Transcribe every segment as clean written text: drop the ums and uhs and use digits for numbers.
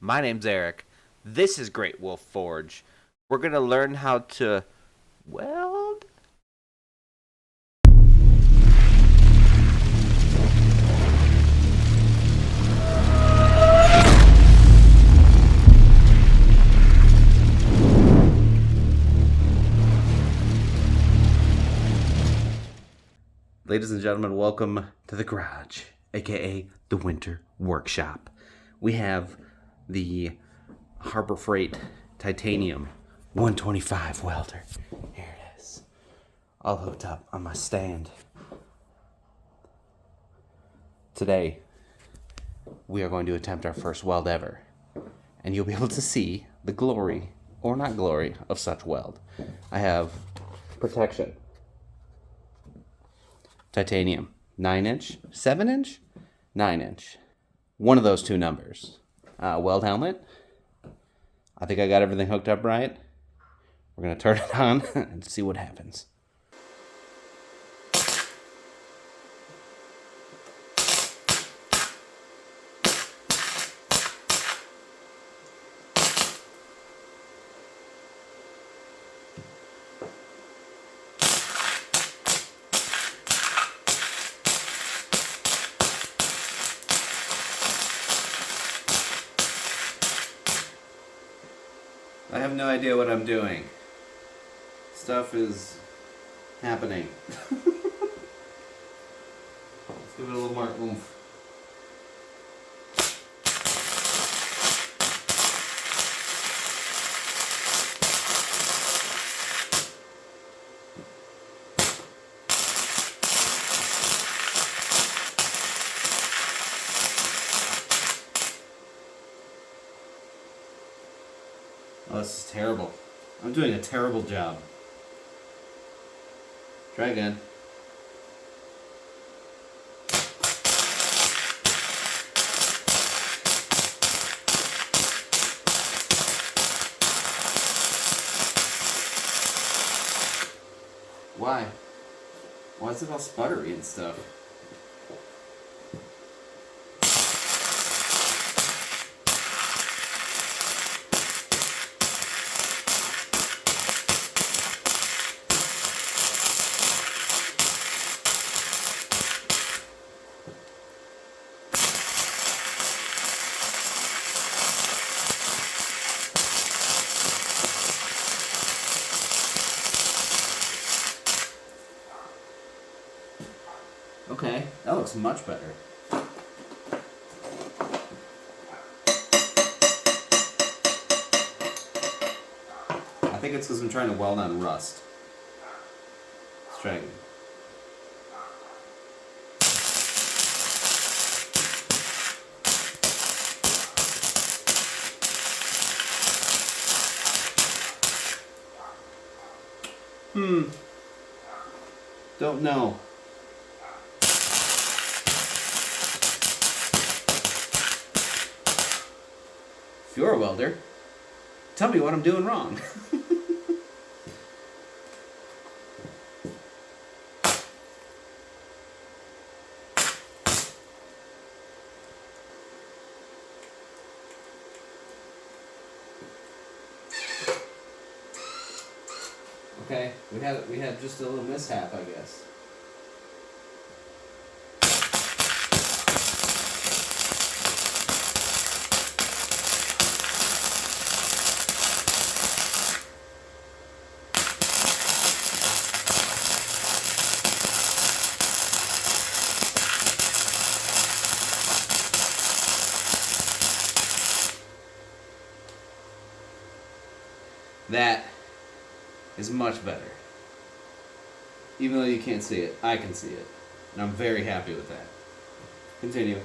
My name's Eric. This is Great Wolf Forge. We're going to learn how to weld? Ladies and gentlemen, welcome to the garage, aka the Winter Workshop. We have the Harbor Freight Titanium 125 welder. Here it is, all hooked up on my stand. Today, we are going to attempt our first weld ever, and you'll be able to see the glory, or not glory, of such weld. I have protection. Titanium, 9-inch, 7-inch, 9-inch. One of those two numbers. Weld helmet. I think I got everything hooked up right. We're going to turn it on and see what happens. I have no idea what I'm doing. Stuff is happening. Let's give it a little more oomph. Oh, this is terrible. I'm doing a terrible job. Try again. Why? Why is it all sputtery and stuff? Okay, that looks much better. I think it's because I'm trying to weld on rust. Let's try again. Don't know. If you're a welder, tell me what I'm doing wrong. Okay, we had just a little mishap, I guess. That is much better. Even though you can't see it, I can see it. And I'm very happy with that. Continue.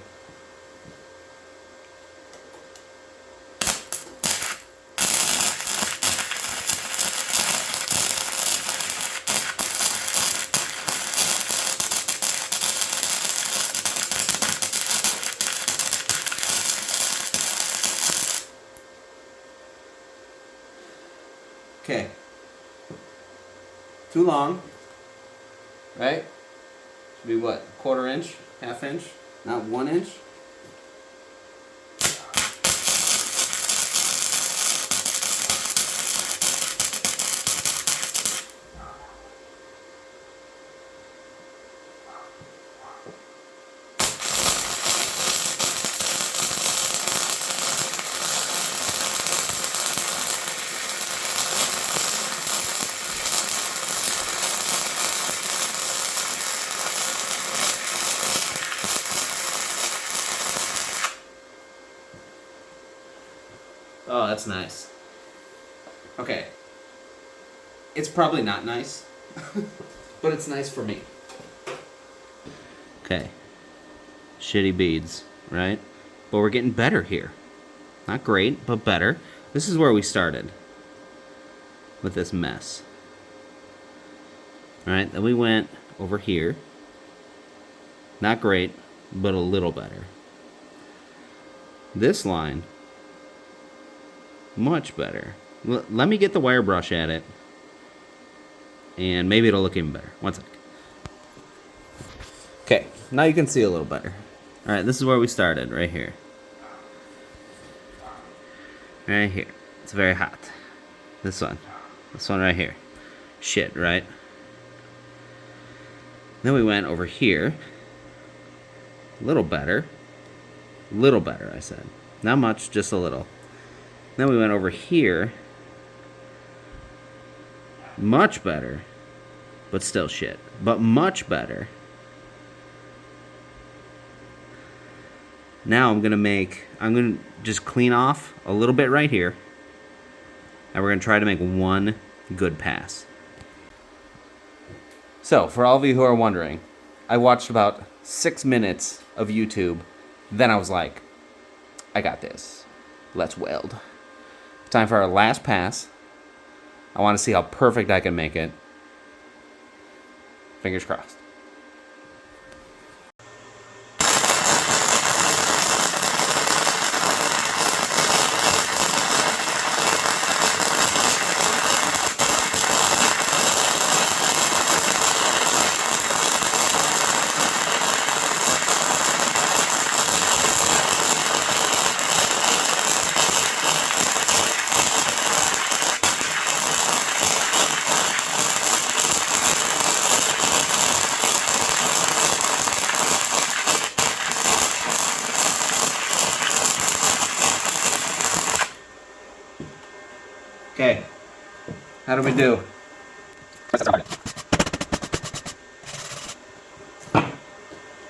Okay. Too long, right? Should be what, 1/4 inch, 1/2 inch, not 1 inch? Oh, that's nice. Okay. It's probably not nice, but it's nice for me. Okay. Shitty beads, right? But we're getting better here. Not great, but better. This is where we started with this mess. Alright, then we went over here. Not great, but a little better. This line, much better. Let me get the wire brush at it, and maybe it'll look even better. One sec. Okay, now you can see a little better. Alright, this is where we started, right here. Right here. It's very hot. This one right here. Shit, right? Then we went over here. A little better. Little better, I said. Not much, just a little. Then we went over here. Much better. But still shit. But much better. Now I'm going to just clean off a little bit right here. And we're going to try to make one good pass. So, for all of you who are wondering, I watched about 6 minutes of YouTube. Then I was like, I got this. Let's weld. Time for our last pass. I want to see how perfect I can make it. Fingers crossed. Okay, how do we do?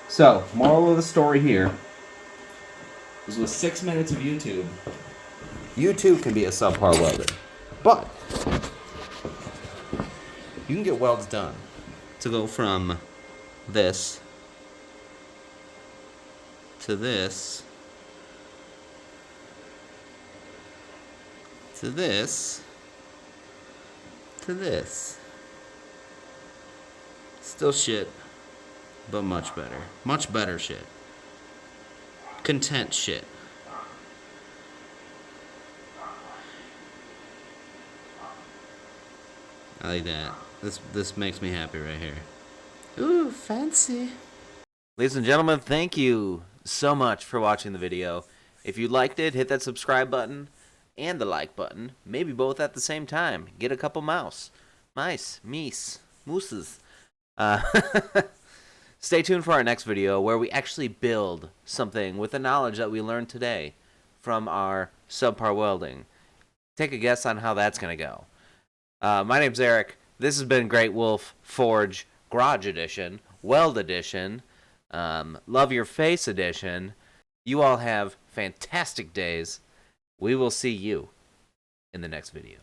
So, moral of the story here is with 6 minutes of YouTube, you too can be a subpar welder. But you can get welds done to go from this to this to this to this. Still shit, but much better. Much better shit. Content shit. I like that. This makes me happy right here. Ooh, fancy. Ladies and gentlemen, thank you so much for watching the video. If you liked it, hit that subscribe button and the like button. Maybe both at the same time. Get a couple mice, mooses. Stay tuned for our next video where we actually build something with the knowledge that we learned today from our subpar welding. Take a guess on how that's going to go. My name's Eric. This has been Great Wolf Forge Garage Edition, Weld Edition, Love Your Face Edition. You all have fantastic days. We will see you in the next video.